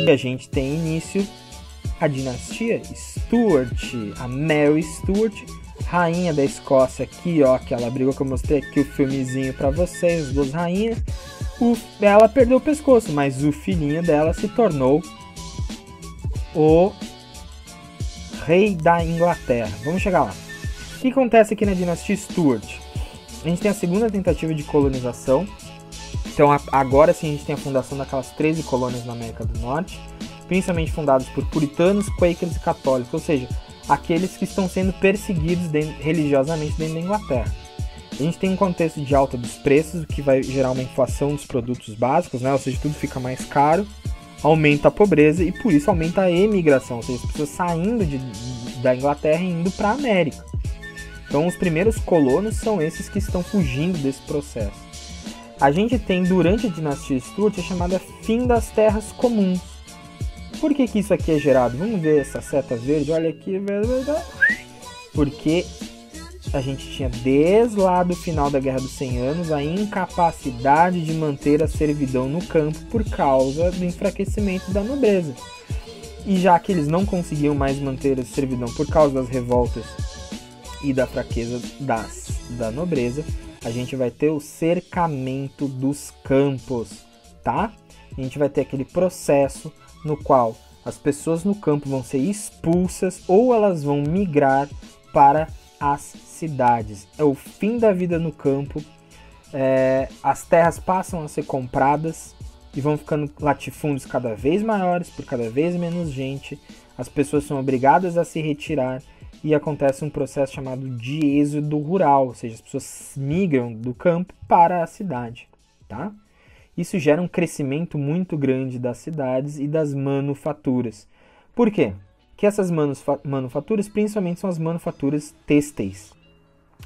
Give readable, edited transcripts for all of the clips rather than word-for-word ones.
E a gente tem início a dinastia Stuart, a Mary Stuart, rainha da Escócia aqui, ó, que ela brigou, que eu mostrei aqui o filmezinho pra vocês, as duas rainhas. Ela perdeu o pescoço, mas o filhinho dela se tornou o rei da Inglaterra. Vamos chegar lá. O que acontece aqui na dinastia Stuart? A gente tem a segunda tentativa de colonização. Então agora sim a gente tem a fundação daquelas 13 colônias na América do Norte, principalmente fundadas por puritanos, quakers e católicos, ou seja, aqueles que estão sendo perseguidos religiosamente dentro da Inglaterra. A gente tem um contexto de alta dos preços, o que vai gerar uma inflação dos produtos básicos, né? Ou seja, tudo fica mais caro, aumenta a pobreza e por isso aumenta a emigração, ou seja, as pessoas saindo da Inglaterra e indo para a América. Então os primeiros colonos são esses que estão fugindo desse processo. A gente tem durante a dinastia Stuart a chamada fim das terras comuns. Por que isso aqui é gerado? Vamos ver essa seta verde, olha aqui. Porque a gente tinha desde lá do final da Guerra dos 100 Anos a incapacidade de manter a servidão no campo por causa do enfraquecimento da nobreza. E já que eles não conseguiam mais manter a servidão por causa das revoltas e da fraqueza da nobreza, a gente vai ter o cercamento dos campos, tá? A gente vai ter aquele processo no qual as pessoas no campo vão ser expulsas ou elas vão migrar para as cidades. É o fim da vida no campo, as terras passam a ser compradas e vão ficando latifúndios cada vez maiores por cada vez menos gente, as pessoas são obrigadas a se retirar e acontece um processo chamado de êxodo rural, ou seja, as pessoas migram do campo para a cidade, tá? Isso gera um crescimento muito grande das cidades e das manufaturas. Por quê? Que essas manufaturas, principalmente, são as manufaturas têxteis.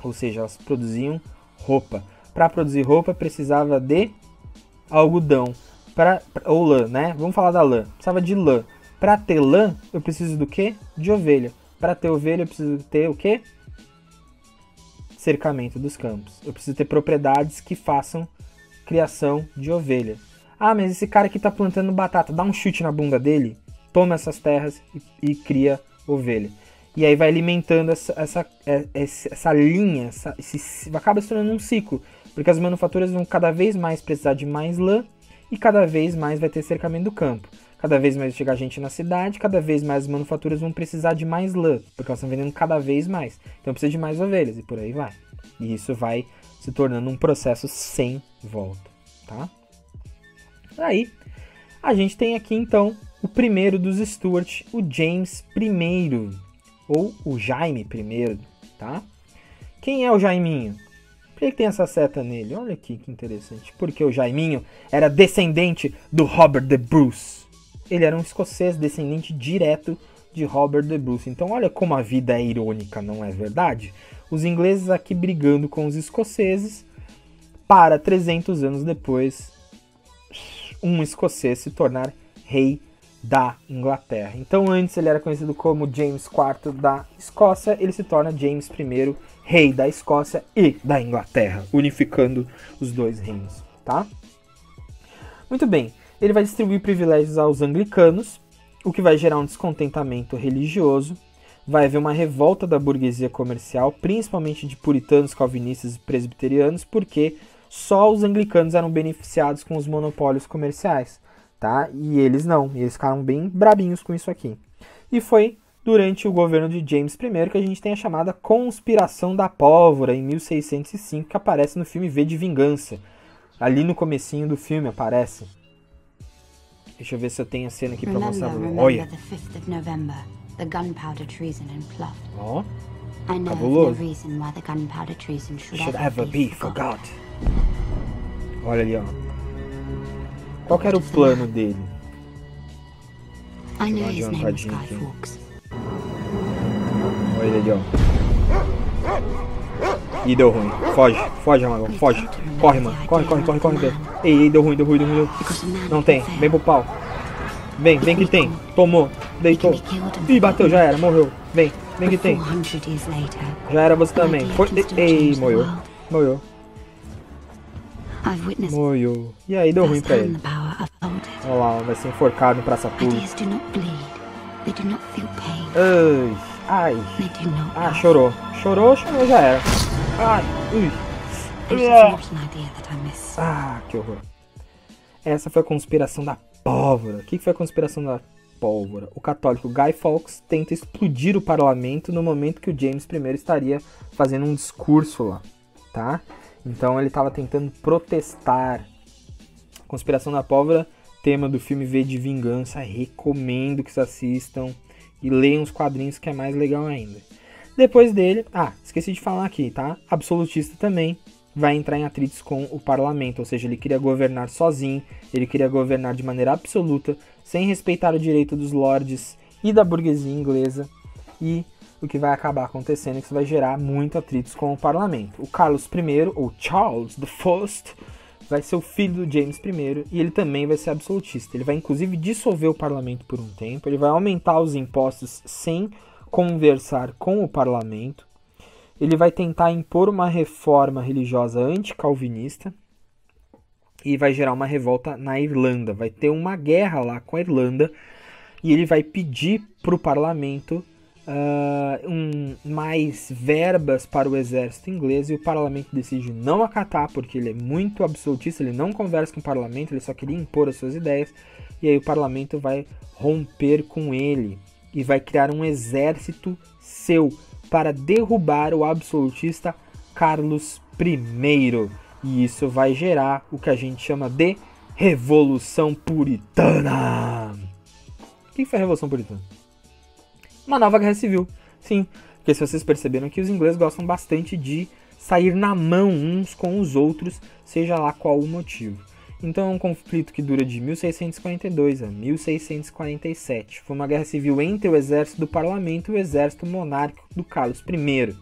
Ou seja, elas produziam roupa. Para produzir roupa, precisava de algodão. Ou lã, né? Vamos falar da lã. Precisava de lã. Para ter lã, eu preciso do quê? De ovelha. Para ter ovelha, eu preciso ter o quê? Cercamento dos campos. Eu preciso ter propriedades que façam criação de ovelha. Ah, mas esse cara aqui tá plantando batata. Dá um chute na bunda dele, toma essas terras e cria ovelha. E aí vai alimentando essa linha, acaba se tornando um ciclo, porque as manufaturas vão cada vez mais precisar de mais lã e cada vez mais vai ter cercamento do campo. Cada vez mais vai chegar gente na cidade, cada vez mais as manufaturas vão precisar de mais lã, porque elas estão vendendo cada vez mais. Então precisa de mais ovelhas e por aí vai. E isso vai se tornando um processo sem volta, tá? Aí, a gente tem aqui então o primeiro dos Stuart, o James I, ou o Jaime I, tá? Quem é o Jaiminho? Por que tem essa seta nele? Olha aqui que interessante. Porque o Jaiminho era descendente do Robert the Bruce. Ele era um escocês descendente direto de Robert the Bruce. Então olha como a vida é irônica, não é verdade? Os ingleses aqui brigando com os escoceses para 300 anos depois um escocês se tornar rei da Inglaterra. Então antes ele era conhecido como James IV da Escócia, ele se torna James I, rei da Escócia e da Inglaterra, unificando os dois reinos, tá? Muito bem, ele vai distribuir privilégios aos anglicanos, o que vai gerar um descontentamento religioso, vai haver uma revolta da burguesia comercial, principalmente de puritanos, calvinistas e presbiterianos, porque só os anglicanos eram beneficiados com os monopólios comerciais, tá? E eles não, e eles ficaram bem brabinhos com isso aqui. E foi durante o governo de James I que a gente tem a chamada Conspiração da Pólvora, em 1605, que aparece no filme V de Vingança. Ali no comecinho do filme aparece. Deixa eu ver se eu tenho a cena aqui pra mostrar. Olha! The gunpowder treason in Plough. Ó, I know of no reason why the gunpowder treason should ever be forgot. Olha ali, ó. Qual que era o plano dele? I know his name was Guy Fawkes. Olha ele ali, ó. Ih, deu ruim. Foge, Amagão, foge. Corre, mano. Corre. Ei, deu ruim. Não tem, vem pro pau. Vem que tem. Tomou, deitou. Ih, bateu, já era, morreu. Vem que tem. Já era você também. Foi. Ei, morreu. E aí deu ruim pra ele. Olha lá, vai ser enforcado em praça pública. Ideas do not bleed. They do not feel pain. Ai. They do not Ah, love. chorou, já era. Ai, ui. This is not an idea that I miss. Ah, que horror. Essa foi a conspiração da pólvora. O que foi a conspiração da pólvora? O católico Guy Fawkes tenta explodir o parlamento no momento que o James I estaria fazendo um discurso lá, tá? Então ele estava tentando protestar. Conspiração da pólvora, tema do filme V de Vingança. Recomendo que vocês assistam e leiam os quadrinhos, que é mais legal ainda. Depois dele, esqueci de falar aqui, tá? Absolutista também vai entrar em atritos com o parlamento, ou seja, ele queria governar sozinho, ele queria governar de maneira absoluta, sem respeitar o direito dos lords e da burguesia inglesa, e o que vai acabar acontecendo é que isso vai gerar muito atritos com o parlamento. O Carlos I, ou Charles I, vai ser o filho do James I, e ele também vai ser absolutista. Ele vai inclusive dissolver o parlamento por um tempo, ele vai aumentar os impostos sem conversar com o parlamento, ele vai tentar impor uma reforma religiosa anticalvinista e vai gerar uma revolta na Irlanda. Vai ter uma guerra lá com a Irlanda e ele vai pedir para o parlamento mais verbas para o exército inglês, e o parlamento decide não acatar, porque ele é muito absolutista, ele não conversa com o parlamento, ele só queria impor as suas ideias, e aí o parlamento vai romper com ele e vai criar um exército seu para derrubar o absolutista Carlos I. E isso vai gerar o que a gente chama de Revolução Puritana. O que foi a Revolução Puritana? Uma nova guerra civil. Sim, porque se vocês perceberam que os ingleses gostam bastante de sair na mão uns com os outros, seja lá qual o motivo. Então é um conflito que dura de 1642 a 1647. Foi uma guerra civil entre o exército do parlamento e o exército monárquico do Carlos I.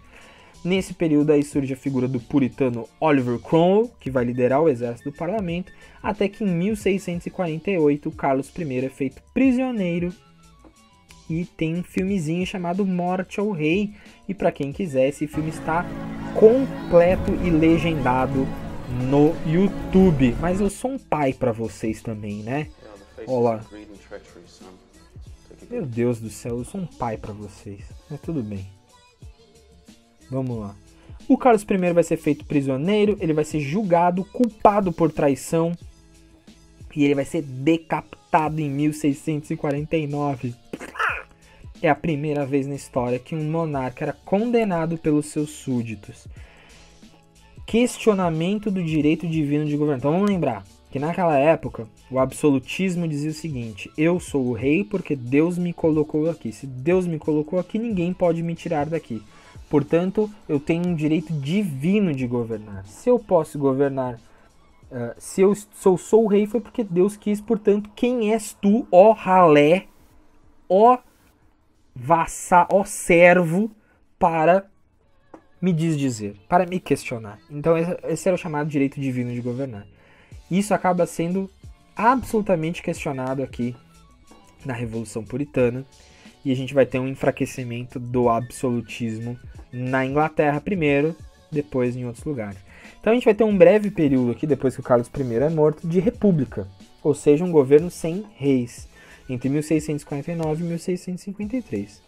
Nesse período aí surge a figura do puritano Oliver Cromwell, que vai liderar o exército do parlamento, até que em 1648 o Carlos I é feito prisioneiro e tem um filmezinho chamado Morte ao Rei. E para quem quiser, esse filme está completo e legendado no YouTube. Mas eu sou um pai para vocês também, né? Olá. Meu Deus do céu, eu sou um pai para vocês. Mas tudo bem. Vamos lá. O Carlos I vai ser feito prisioneiro, ele vai ser julgado, culpado por traição, e ele vai ser decapitado em 1649. É a primeira vez na história que um monarca era condenado pelos seus súditos. Questionamento do direito divino de governar. Então vamos lembrar que naquela época o absolutismo dizia o seguinte: eu sou o rei porque Deus me colocou aqui. Se Deus me colocou aqui, ninguém pode me tirar daqui. Portanto, eu tenho um direito divino de governar. Se eu posso governar, se eu sou o rei, foi porque Deus quis. Portanto, quem és tu, ó ralé, ó servo, para me desdizer, para me questionar? Então esse era o chamado direito divino de governar. Isso acaba sendo absolutamente questionado aqui na Revolução Puritana, e a gente vai ter um enfraquecimento do absolutismo na Inglaterra primeiro, depois em outros lugares. Então a gente vai ter um breve período aqui, depois que o Carlos I é morto, de república, ou seja, um governo sem reis, entre 1649 e 1653.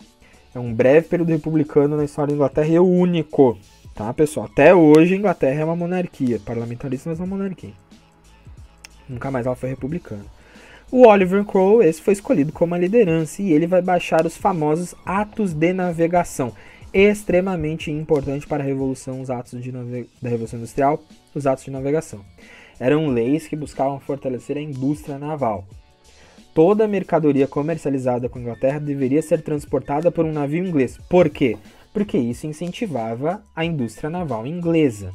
É um breve período republicano na história da Inglaterra e é o único, tá, pessoal? Até hoje a Inglaterra é uma monarquia, parlamentarista, mas uma monarquia. Nunca mais ela foi republicana. O Oliver Cromwell, esse foi escolhido como a liderança, e ele vai baixar os famosos atos de navegação. Extremamente importante para a Revolução, os atos da Revolução Industrial, os atos de navegação. Eram leis que buscavam fortalecer a indústria naval. Toda a mercadoria comercializada com a Inglaterra deveria ser transportada por um navio inglês. Por quê? Porque isso incentivava a indústria naval inglesa.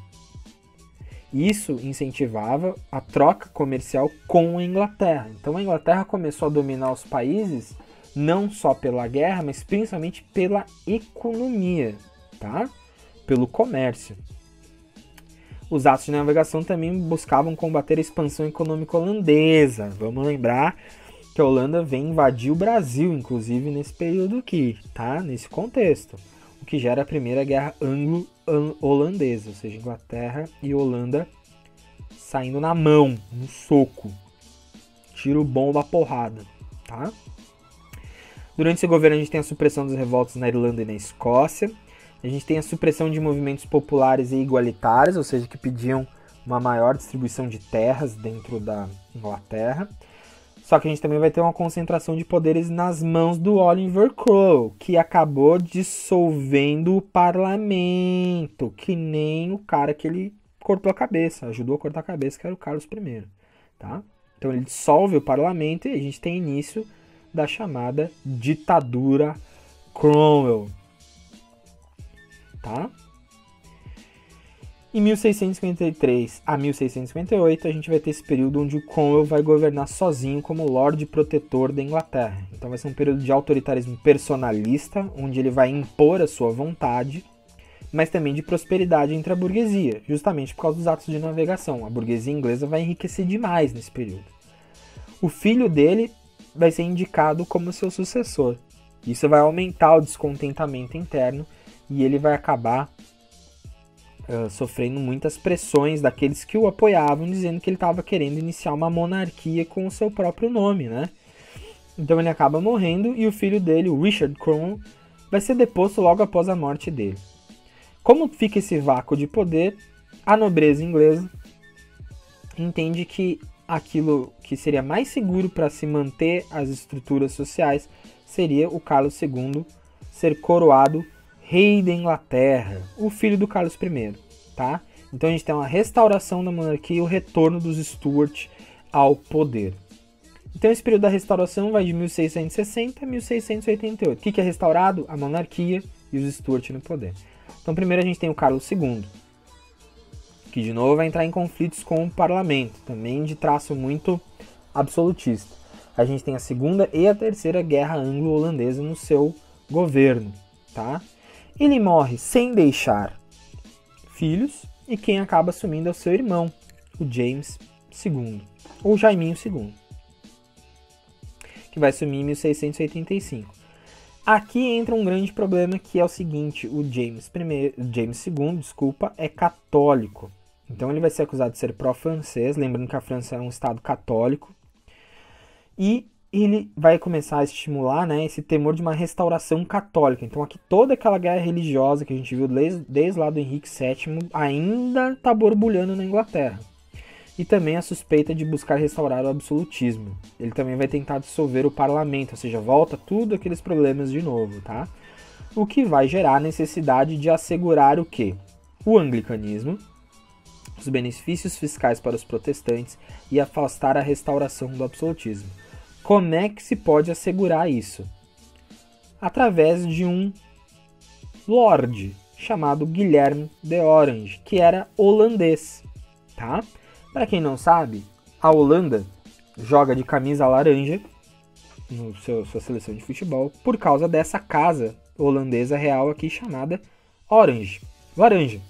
Isso incentivava a troca comercial com a Inglaterra. Então a Inglaterra começou a dominar os países não só pela guerra, mas principalmente pela economia, tá? Pelo comércio. Os atos de navegação também buscavam combater a expansão econômica holandesa. Vamos lembrar que a Holanda vem invadir o Brasil, inclusive nesse período aqui, tá? Nesse contexto. O que gera a Primeira Guerra Anglo-Holandesa, ou seja, Inglaterra e Holanda saindo na mão, no soco. tiro bom da porrada, tá? Durante esse governo a gente tem a supressão das revoltas na Irlanda e na Escócia. A gente tem a supressão de movimentos populares e igualitários, ou seja, que pediam uma maior distribuição de terras dentro da Inglaterra. Só que a gente também vai ter uma concentração de poderes nas mãos do Oliver Cromwell, que acabou dissolvendo o parlamento, que nem o cara que ele cortou a cabeça, ajudou a cortar a cabeça, que era o Carlos I. Tá? Então ele dissolve o parlamento e a gente tem início da chamada ditadura Cromwell. Tá? Em 1653 a 1658, a gente vai ter esse período onde o Cromwell vai governar sozinho como Lorde Protetor da Inglaterra. Então vai ser um período de autoritarismo personalista, onde ele vai impor a sua vontade, mas também de prosperidade entre a burguesia, justamente por causa dos atos de navegação. A burguesia inglesa vai enriquecer demais nesse período. O filho dele vai ser indicado como seu sucessor. Isso vai aumentar o descontentamento interno e ele vai acabar sofrendo muitas pressões daqueles que o apoiavam, dizendo que ele estava querendo iniciar uma monarquia com o seu próprio nome, né? Então ele acaba morrendo e o filho dele, o Richard Cromwell, vai ser deposto logo após a morte dele. Como fica esse vácuo de poder, a nobreza inglesa entende que aquilo que seria mais seguro para se manter as estruturas sociais seria o Carlos II ser coroado rei da Inglaterra, o filho do Carlos I, tá? Então a gente tem uma restauração da monarquia e o retorno dos Stuart ao poder. Então esse período da restauração vai de 1660 a 1688. O que é restaurado? A monarquia e os Stuart no poder. Então primeiro a gente tem o Carlos II, que de novo vai entrar em conflitos com o parlamento, também de traço muito absolutista. A gente tem a Segunda e a Terceira Guerra Anglo-Holandesa no seu governo, tá? Ele morre sem deixar filhos e quem acaba assumindo é o seu irmão, o James II, ou Jaiminho II, que vai assumir em 1685. Aqui entra um grande problema que é o seguinte, o James II, é católico. Então ele vai ser acusado de ser pró-francês, lembrando que a França é um estado católico, e ele vai começar a estimular, né, esse temor de uma restauração católica. Então aqui toda aquela guerra religiosa que a gente viu desde lá do Henrique VII ainda está borbulhando na Inglaterra. E também a suspeita de buscar restaurar o absolutismo. Ele também vai tentar dissolver o parlamento, ou seja, volta tudo aqueles problemas de novo, tá? O que vai gerar a necessidade de assegurar o quê? O anglicanismo, os benefícios fiscais para os protestantes e afastar a restauração do absolutismo. Como é que se pode assegurar isso? Através de um lorde chamado Guilherme de Orange, que era holandês, tá? Para quem não sabe, a Holanda joga de camisa laranja no sua seleção de futebol por causa dessa casa holandesa real aqui chamada Orange, laranja.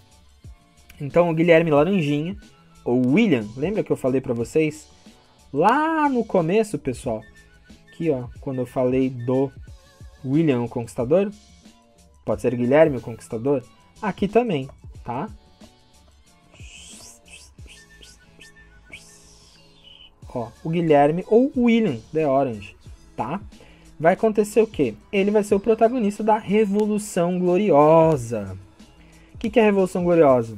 Então o Guilherme Laranjinha, ou William, lembra que eu falei para vocês? Lá no começo, pessoal, aqui ó, quando eu falei do William o Conquistador, pode ser Guilherme o Conquistador, aqui também, tá? Ó, o Guilherme ou William de Orange, tá? Vai acontecer o quê? Ele vai ser o protagonista da Revolução Gloriosa. O que é a Revolução Gloriosa?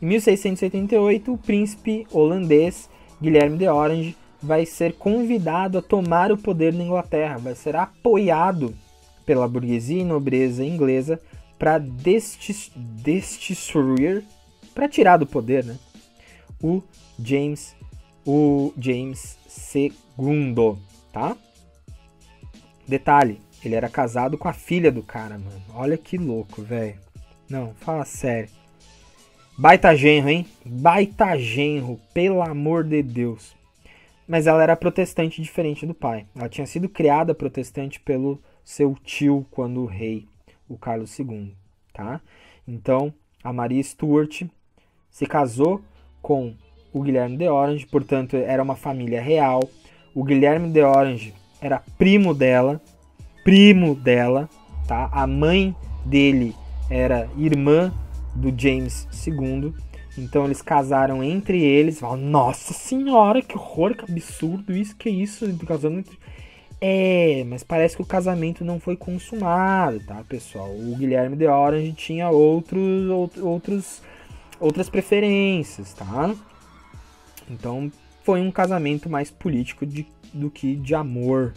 Em 1688, o príncipe holandês Guilherme de Orange vai ser convidado a tomar o poder na Inglaterra, vai ser apoiado pela burguesia e nobreza inglesa para destituir, para tirar do poder, né, o James II, tá? Detalhe, ele era casado com a filha do cara, mano. Olha que louco, velho. Não, fala sério. Baita genro, hein? Baita genro, pelo amor de Deus. Mas ela era protestante diferente do pai. Ela tinha sido criada protestante pelo seu tio quando rei, o Carlos II, tá? Então, a Maria Stuart se casou com o Guilherme de Orange, portanto, era uma família real. O Guilherme de Orange era primo dela, tá? A mãe dele era irmã do James II, Então eles casaram entre eles. Falam, nossa senhora, que horror, que absurdo isso, que isso, casando entre... mas parece que o casamento não foi consumado, tá, pessoal? O Guilherme de Orange tinha outras preferências, tá? Então foi um casamento mais político do que de amor,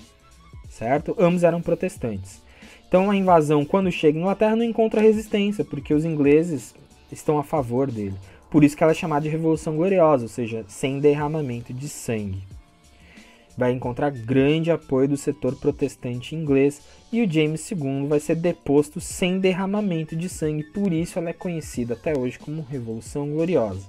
certo? Ambos eram protestantes. Então a invasão, quando chega em Inglaterra, não encontra resistência, porque os ingleses estão a favor dele. Por isso que ela é chamada de Revolução Gloriosa, ou seja, sem derramamento de sangue. Vai encontrar grande apoio do setor protestante inglês e o James II vai ser deposto sem derramamento de sangue, por isso ela é conhecida até hoje como Revolução Gloriosa.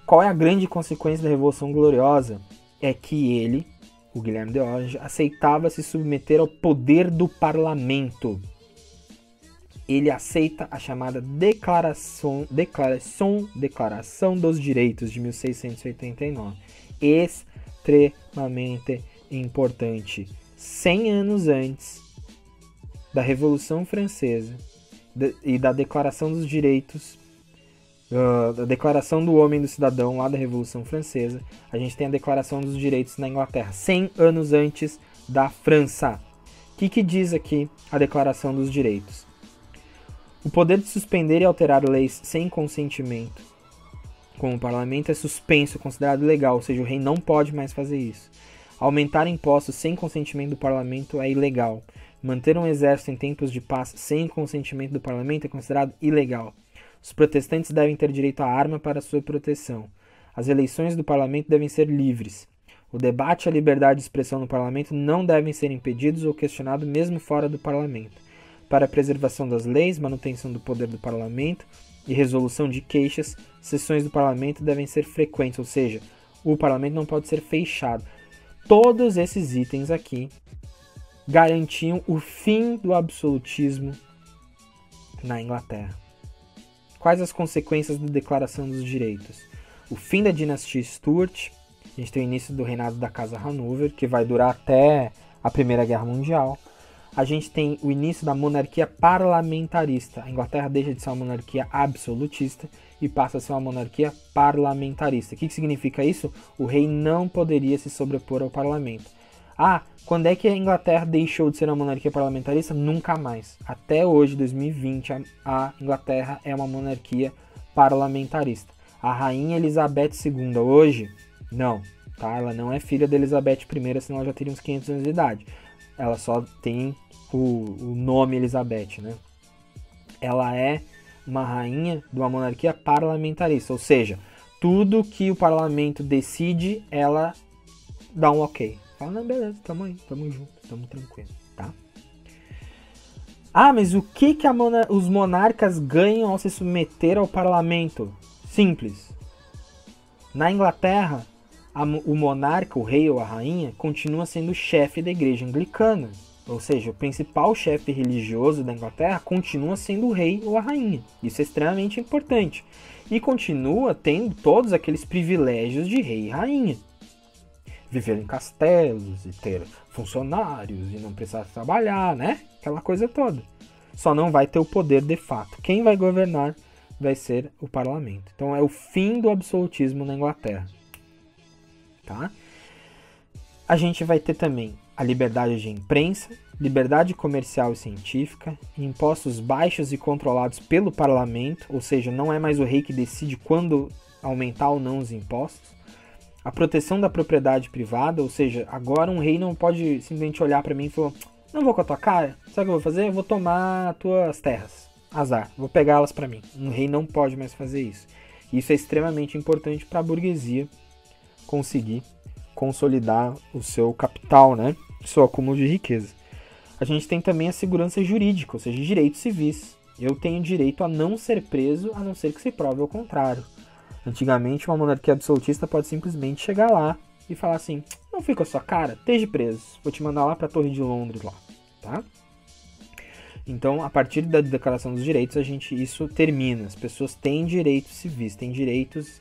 Qual é a grande consequência da Revolução Gloriosa? É que ele, o Guilherme de Orange, aceitava se submeter ao poder do parlamento. Ele aceita a chamada Declaração dos Direitos de 1689. Extremamente importante. 100 anos antes da Revolução Francesa e da Declaração dos Direitos, da Declaração do Homem e do Cidadão lá da Revolução Francesa, a gente tem a Declaração dos Direitos na Inglaterra, 100 anos antes da França. O que diz aqui a Declaração dos Direitos? O poder de suspender e alterar leis sem consentimento com o parlamento é suspenso, considerado ilegal, ou seja, o rei não pode mais fazer isso. Aumentar impostos sem consentimento do parlamento é ilegal. Manter um exército em tempos de paz sem consentimento do parlamento é considerado ilegal. Os protestantes devem ter direito à arma para sua proteção. As eleições do parlamento devem ser livres. O debate e a liberdade de expressão no parlamento não devem ser impedidos ou questionados mesmo fora do parlamento. Para a preservação das leis, manutenção do poder do parlamento e resolução de queixas, sessões do parlamento devem ser frequentes, ou seja, o parlamento não pode ser fechado. Todos esses itens aqui garantiam o fim do absolutismo na Inglaterra. Quais as consequências da Declaração dos Direitos? O fim da dinastia Stuart, a gente tem o início do reinado da Casa Hanover, que vai durar até a Primeira Guerra Mundial. A gente tem o início da monarquia parlamentarista. A Inglaterra deixa de ser uma monarquia absolutista e passa a ser uma monarquia parlamentarista. O que significa isso? O rei não poderia se sobrepor ao parlamento. Quando é que a Inglaterra deixou de ser uma monarquia parlamentarista? Nunca mais. Até hoje, 2020, a Inglaterra é uma monarquia parlamentarista. A rainha Elizabeth II hoje, não, tá? Ela não é filha de Elizabeth I, senão ela já teria uns 500 anos de idade. Ela só tem o nome Elizabeth, né? Ela é uma rainha de uma monarquia parlamentarista, ou seja, tudo que o parlamento decide, ela dá um ok. Fala, não, beleza, tamo aí, tamo junto, tamo tranquilo, tá? Mas o que os monarcas ganham ao se submeter ao parlamento? Simples. Na Inglaterra, o monarca, o rei ou a rainha, continua sendo o chefe da igreja anglicana. Ou seja, o principal chefe religioso da Inglaterra continua sendo o rei ou a rainha. Isso é extremamente importante. E continua tendo todos aqueles privilégios de rei e rainha. Viver em castelos e ter funcionários e não precisar trabalhar, né? Aquela coisa toda. Só não vai ter o poder de fato. Quem vai governar vai ser o parlamento. Então é o fim do absolutismo na Inglaterra. Tá? A gente vai ter também a liberdade de imprensa, liberdade comercial e científica, impostos baixos e controlados pelo parlamento, ou seja, não é mais o rei que decide quando aumentar ou não os impostos, a proteção da propriedade privada, ou seja, agora um rei não pode simplesmente olhar para mim e falar, não vou com a tua cara, sabe o que eu vou fazer? Eu vou tomar as tuas terras, azar, vou pegá-las para mim. Um rei não pode mais fazer isso. Isso é extremamente importante para a burguesia conseguir consolidar o seu capital, né? O seu acúmulo de riqueza. A gente tem também a segurança jurídica, ou seja, direitos civis. Eu tenho direito a não ser preso, a não ser que se prove ao contrário. Antigamente, uma monarquia absolutista pode simplesmente chegar lá e falar assim, não fui com a sua cara, esteja preso, vou te mandar lá para a Torre de Londres lá, tá? Então, a partir da Declaração dos Direitos, isso termina. As pessoas têm direitos civis, têm direitos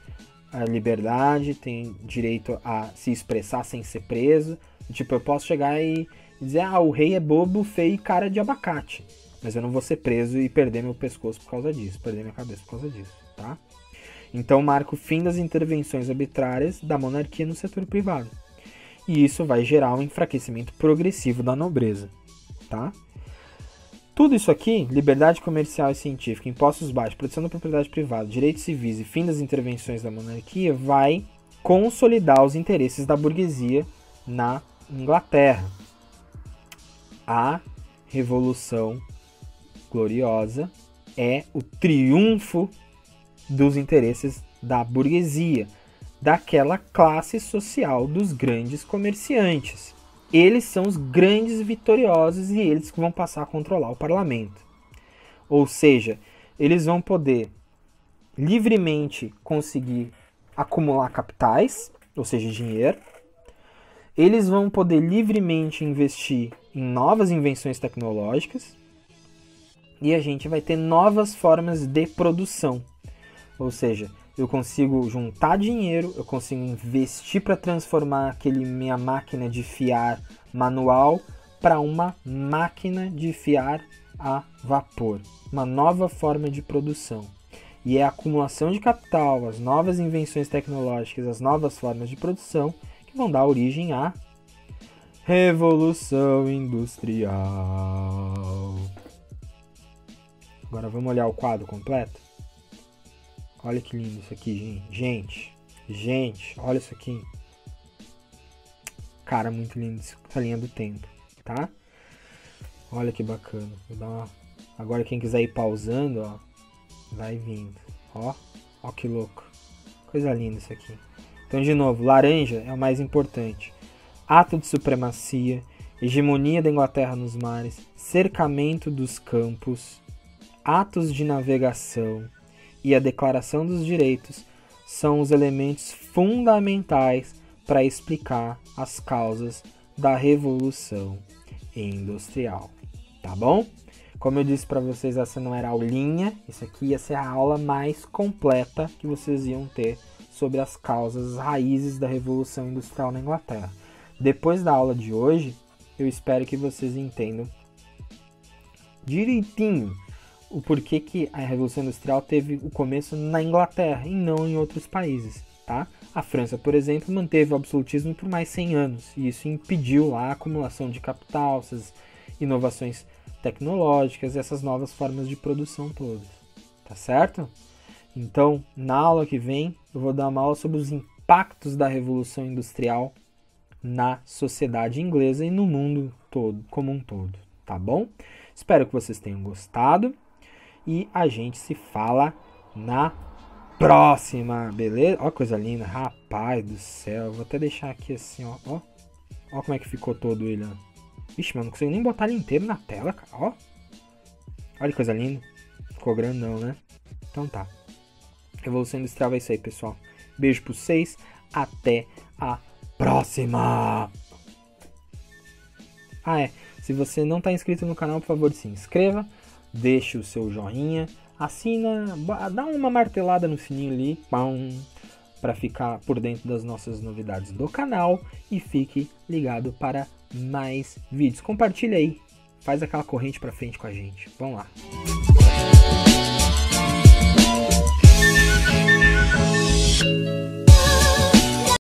à liberdade, têm direito a se expressar sem ser preso. Tipo, eu posso chegar e dizer, o rei é bobo, feio e cara de abacate. Mas eu não vou ser preso e perder meu pescoço por causa disso, perder minha cabeça por causa disso, tá? Então marca o fim das intervenções arbitrárias da monarquia no setor privado. E isso vai gerar um enfraquecimento progressivo da nobreza, tá? Tudo isso aqui, liberdade comercial e científica, impostos baixos, proteção da propriedade privada, direitos civis e fim das intervenções da monarquia, vai consolidar os interesses da burguesia na Inglaterra. A Revolução Gloriosa é o triunfo dos interesses da burguesia, daquela classe social dos grandes comerciantes. Eles são os grandes vitoriosos e eles que vão passar a controlar o parlamento. Ou seja, eles vão poder livremente conseguir acumular capitais, ou seja, dinheiro. Eles vão poder livremente investir em novas invenções tecnológicas. E a gente vai ter novas formas de produção. Ou seja, eu consigo juntar dinheiro, eu consigo investir para transformar minha máquina de fiar manual para uma máquina de fiar a vapor. Uma nova forma de produção. E é a acumulação de capital, as novas invenções tecnológicas, as novas formas de produção que vão dar origem à Revolução Industrial. Agora vamos olhar o quadro completo? Olha que lindo isso aqui, gente. Gente, olha isso aqui. Cara, muito lindo essa linha do tempo, tá? Olha que bacana. Vou dar uma... Agora quem quiser ir pausando, ó, vai vindo. Ó que louco. Coisa linda isso aqui. Então, de novo, laranja é o mais importante. Ato de supremacia, hegemonia da Inglaterra nos mares, cercamento dos campos, atos de navegação e a Declaração dos Direitos são os elementos fundamentais para explicar as causas da Revolução Industrial, tá bom? Como eu disse para vocês, essa não era a aulinha, isso aqui ia ser a aula mais completa que vocês iam ter sobre as causas, as raízes da Revolução Industrial na Inglaterra. Depois da aula de hoje, eu espero que vocês entendam direitinho o porquê que a Revolução Industrial teve o começo na Inglaterra e não em outros países, tá? A França, por exemplo, manteve o absolutismo por mais 100 anos e isso impediu a acumulação de capital, essas inovações tecnológicas e essas novas formas de produção todas, tá certo? Então, na aula que vem, eu vou dar uma aula sobre os impactos da Revolução Industrial na sociedade inglesa e no mundo todo, como um todo, tá bom? Espero que vocês tenham gostado. E a gente se fala na próxima, beleza? Ó, coisa linda, rapaz do céu. Vou até deixar aqui assim, ó. Ó como é que ficou todo ele, ó. Vixe, mano, não consigo nem botar ele inteiro na tela, cara, ó. Olha que coisa linda. Ficou grandão, né? Então tá. Revolução Industrial é isso aí, pessoal. Beijo pra vocês. Até a próxima. Se você não tá inscrito no canal, por favor, se inscreva. Deixe o seu joinha, assina, dá uma martelada no sininho ali, para ficar por dentro das nossas novidades do canal e fique ligado para mais vídeos. Compartilha aí, faz aquela corrente para frente com a gente. Vamos lá.